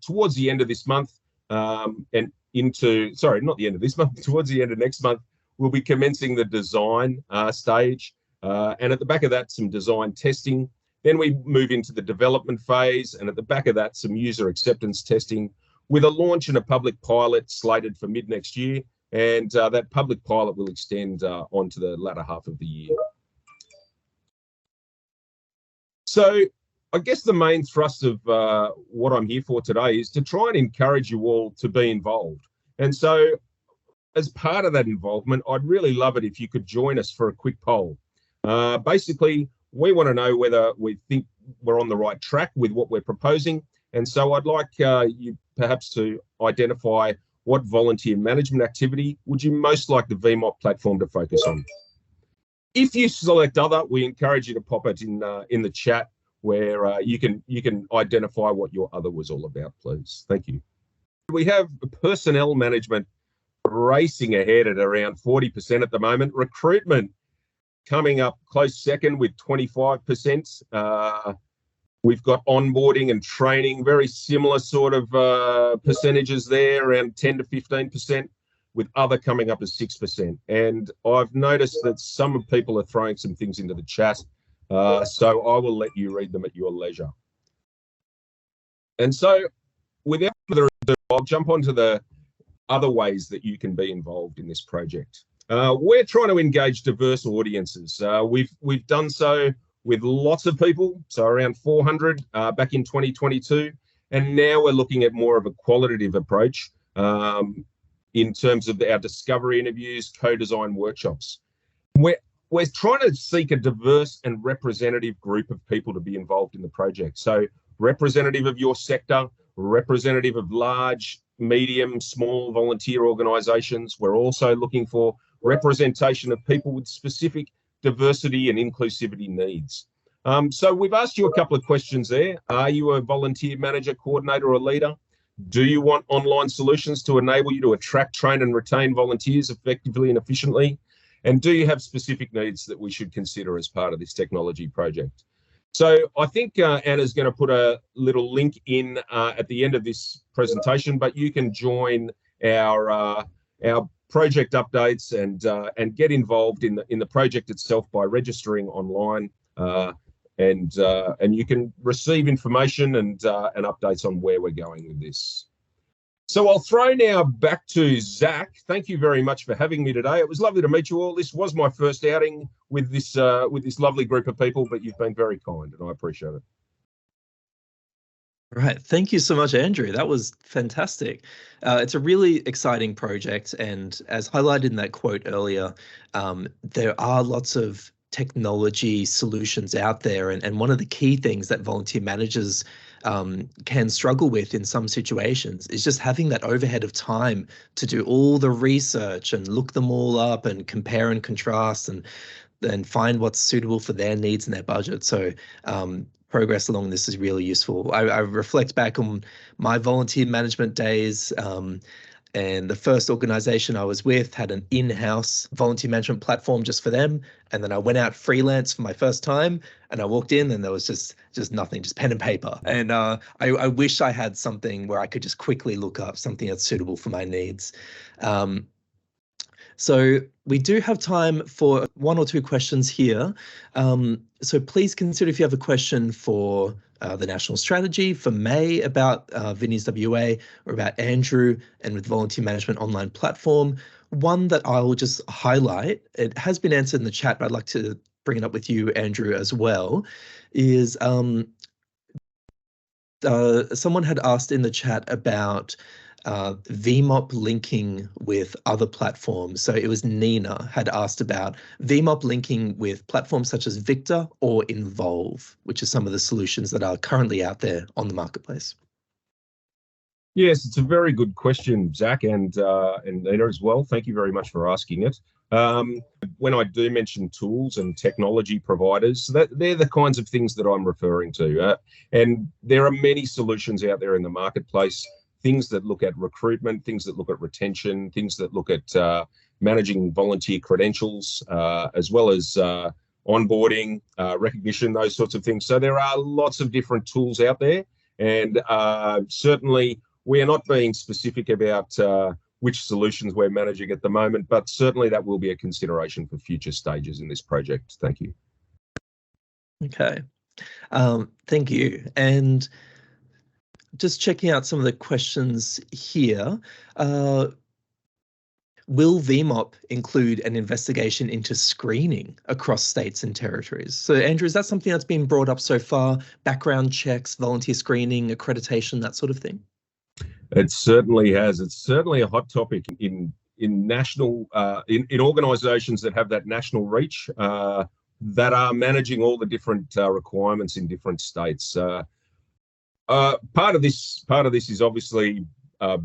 Towards the end of this month and not the end of this month, towards the end of next month, we'll be commencing the design stage. And at the back of that, some design testing. Then we move into the development phase. And at the back of that, some user acceptance testing with a launch and a public pilot slated for mid next year. And that public pilot will extend onto the latter half of the year. So I guess the main thrust of what I'm here for today is to try and encourage you all to be involved. And so as part of that involvement, I'd really love it if you could join us for a quick poll. Basically, we want to know whether we think we're on the right track with what we're proposing. And so I'd like you perhaps to identify what volunteer management activity would you most like the VMOP platform to focus on. If you select other, we encourage you to pop it in the chat where you can identify what your other was all about, please. Thank you. We have personnel management racing ahead at around 40% at the moment. Recruitment coming up close second with 25%. We've got onboarding and training, very similar sort of percentages there, around 10 to 15%, with other coming up as 6%. And I've noticed that some people are throwing some things into the chat, so I will let you read them at your leisure. And so without further ado, I'll jump onto the other ways that you can be involved in this project. We're trying to engage diverse audiences. We've done so with lots of people, so around 400 back in 2022, and now we're looking at more of a qualitative approach in terms of our discovery interviews, co-design workshops. We're trying to seek a diverse and representative group of people to be involved in the project. So representative of your sector, representative of large, medium, small volunteer organisations. We're also looking for representation of people with specific diversity and inclusivity needs. So we've asked you a couple of questions there. Are you a volunteer manager, coordinator or leader? Do you want online solutions to enable you to attract, train and retain volunteers effectively and efficiently? And do you have specific needs that we should consider as part of this technology project? So I think Anna's going to put a little link in at the end of this presentation, but you can join our project updates and get involved in the project itself by registering online, and you can receive information and updates on where we're going with this. So I'll throw now back to Zac. Thank you very much for having me today. It was lovely to meet you all. This was my first outing with this lovely group of people, but you've been very kind and I appreciate it. Right. Thank you so much, Andrew. That was fantastic. It's a really exciting project. And as highlighted in that quote earlier, there are lots of technology solutions out there. And one of the key things that volunteer managers can struggle with in some situations is just having that overhead of time to do all the research and look them all up and compare and contrast and then find what's suitable for their needs and their budget. So progress along this is really useful. I reflect back on my volunteer management days, and the first organization I was with had an in-house volunteer management platform just for them. And then I went out freelance for my first time and I walked in and there was just nothing, just pen and paper. And I wish I had something where I could just quickly look up something that's suitable for my needs. So we do have time for one or two questions here. So please consider if you have a question for the national strategy, for May about Vinnies WA, or about Andrew and with volunteer management online platform. One that I will just highlight, it has been answered in the chat, but I'd like to bring it up with you, Andrew, as well, is someone had asked in the chat about VMOP linking with other platforms. So it was Nina had asked about VMOP linking with platforms such as Victor or Involve, which are some of the solutions that are currently out there on the marketplace. Yes, it's a very good question, Zac, and Nina as well. Thank you very much for asking it. When I do mention tools and technology providers, they're the kinds of things that I'm referring to. And there are many solutions out there in the marketplace, things that look at recruitment, things that look at retention, things that look at managing volunteer credentials, as well as onboarding, recognition, those sorts of things. So there are lots of different tools out there. And certainly we are not being specific about which solutions we're managing at the moment, but certainly that will be a consideration for future stages in this project. Thank you. Okay, thank you. And just checking out some of the questions here. Will VMOP include an investigation into screening across states and territories? So Andrew, is that something that's been brought up so far? Background checks, volunteer screening, accreditation, that sort of thing? It certainly has. It's certainly a hot topic in national, in organisations that have that national reach, that are managing all the different requirements in different states. Part of this is obviously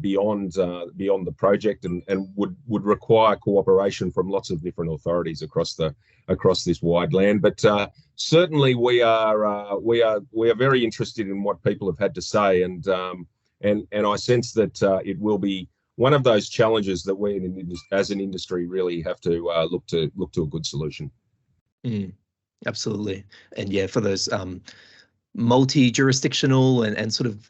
beyond the project and would require cooperation from lots of different authorities across this wide land. But certainly we are very interested in what people have had to say, and I sense that it will be one of those challenges that we as an industry really have to look to a good solution. Absolutely, and yeah, for those multi-jurisdictional and sort of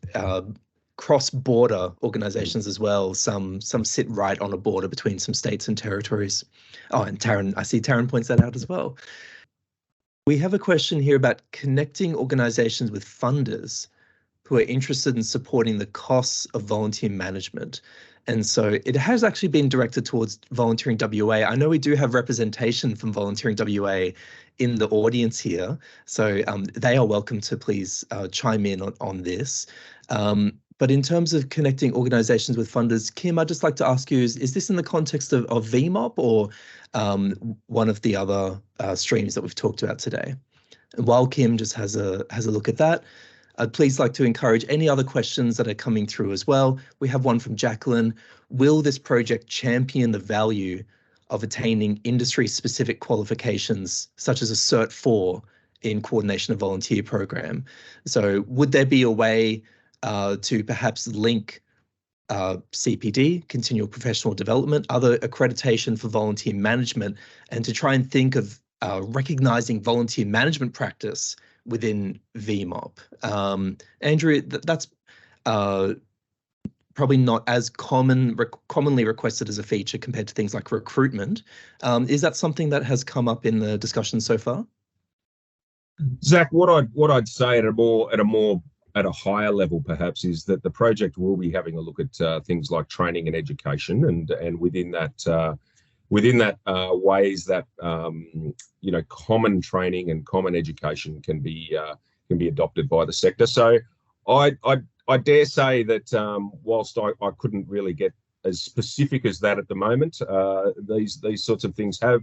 cross-border organizations as well. Some sit right on a border between some states and territories. Oh, and Taryn, I see Taryn points that out as well. We have a question here about connecting organizations with funders who are interested in supporting the costs of volunteer management And so it has actually been directed towards Volunteering WA. I know we do have representation from Volunteering WA in the audience here, so they are welcome to please chime in on this. But in terms of connecting organisations with funders, Kim, I'd just like to ask you, is this in the context of VMOP or one of the other streams that we've talked about today? And while Kim just has a look at that, I'd please like to encourage any other questions that are coming through as well. We have one from Jacqueline. Will this project champion the value of attaining industry-specific qualifications, such as a Cert 4 in coordination of volunteer program? So would there be a way to perhaps link CPD, continual professional development, other accreditation for volunteer management, and to try and think of recognizing volunteer management practice within VMOP? Andrew, that's probably not as commonly requested as a feature compared to things like recruitment. Is that something that has come up in the discussion so far? Zac, what I'd say at a higher level perhaps is that the project will be having a look at things like training and education, and within that ways that common training and common education can be adopted by the sector. So I dare say that whilst I couldn't really get as specific as that at the moment, these sorts of things have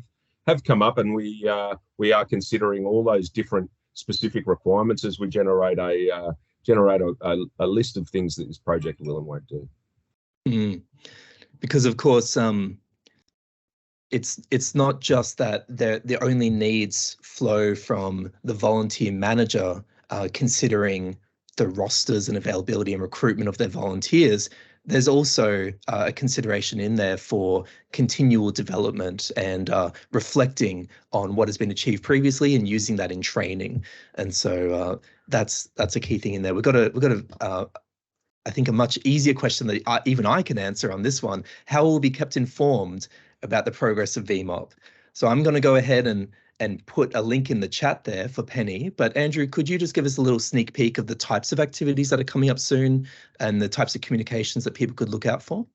come up, and we are considering all those different specific requirements as we generate a list of things that this project will and won't do. Because of course, it's not just that the only needs flow from the volunteer manager considering the rosters and availability and recruitment of their volunteers. There's also a consideration in there for continual development and reflecting on what has been achieved previously and using that in training. And so that's a key thing in there. We've got I think a much easier question that even I can answer on this one. How will we be kept informed about the progress of VMOP? So I'm going to go ahead and put a link in the chat there for Penny. But Andrew, could you just give us a little sneak peek of the types of activities that are coming up soon and the types of communications that people could look out for?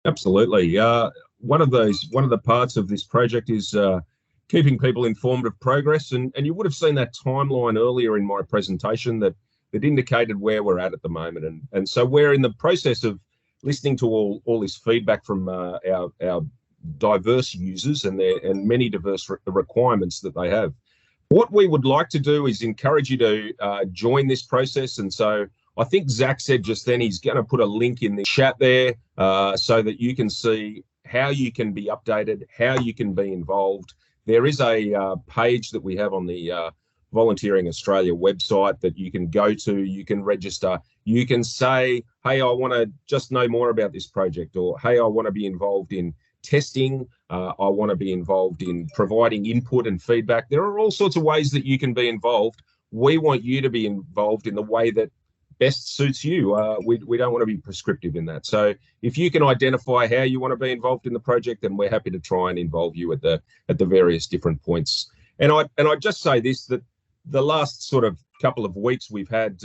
Absolutely. One of the parts of this project is keeping people informed of progress. And you would have seen that timeline earlier in my presentation that indicated where we're at the moment. And so we're in the process of listening to all this feedback from our diverse users and many diverse requirements that they have. What we would like to do is encourage you to join this process. And so I think Zac said just then he's going to put a link in the chat there so that you can see how you can be updated, how you can be involved. There is a page that we have on the Volunteering Australia website that you can go to, you can register, you can say, hey, I want to just know more about this project, or hey, I want to be involved in testing, I want to be involved in providing input and feedback. There are all sorts of ways that you can be involved. We want you to be involved in the way that best suits you. We don't want to be prescriptive in that. So if you can identify how you want to be involved in the project, then we're happy to try and involve you at the various different points. And I just say this, that the last sort of couple of weeks we've had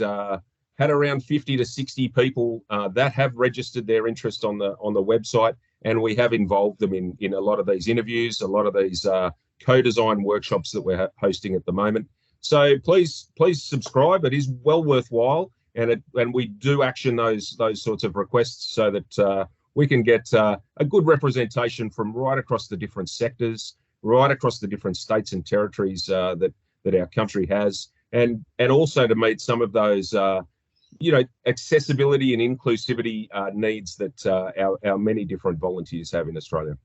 around 50 to 60 people that have registered their interest on the website, and we have involved them in a lot of these interviews, a lot of these co-design workshops that we're hosting at the moment. So please subscribe. It is well worthwhile, and we do action those sorts of requests so that we can get a good representation from right across the different sectors, right across the different states and territories that our country has, and also to meet some of those accessibility and inclusivity needs that our many different volunteers have in Australia.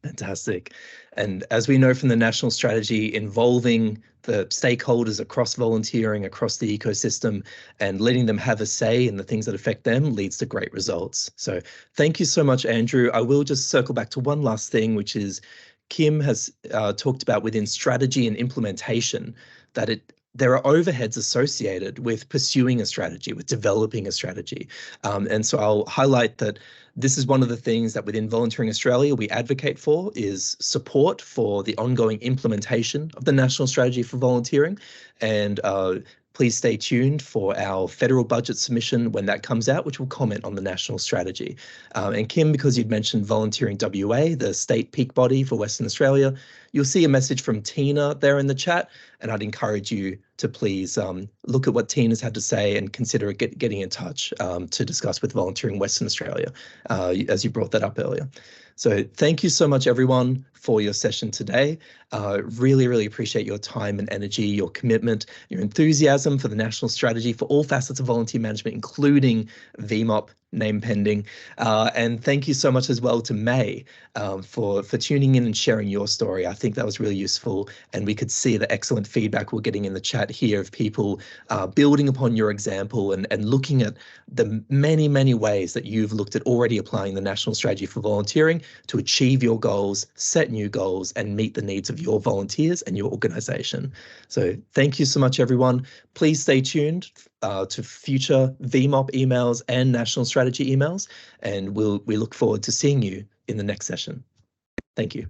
Fantastic. And as we know from the national strategy, involving the stakeholders across volunteering, across the ecosystem, and letting them have a say in the things that affect them leads to great results. So thank you so much, Andrew. I will just circle back to one last thing, which is Kim has talked about within strategy and implementation, that there are overheads associated with pursuing a strategy, with developing a strategy. And so I'll highlight that this is one of the things that within Volunteering Australia we advocate for, is support for the ongoing implementation of the National Strategy for Volunteering. And please stay tuned for our federal budget submission when that comes out, which will comment on the national strategy. And Kim, because you'd mentioned Volunteering WA, the state peak body for Western Australia, you'll see a message from Tina there in the chat, and I'd encourage you to please look at what Tina's had to say and consider getting in touch to discuss with Volunteering Western Australia, as you brought that up earlier. So thank you so much, everyone, for your session today. Really, really appreciate your time and energy, your commitment, your enthusiasm for the national strategy for all facets of volunteer management, including VMOP name pending. And thank you so much as well to May for tuning in and sharing your story. I think that was really useful, and we could see the excellent feedback we're getting in the chat here of people building upon your example and looking at the many, many ways that you've looked at already applying the national strategy for volunteering to achieve your goals, set new goals, and meet the needs of your volunteers and your organisation. So thank you so much, everyone. Please stay tuned to future VMOP emails and national strategy emails, and we look forward to seeing you in the next session. Thank you.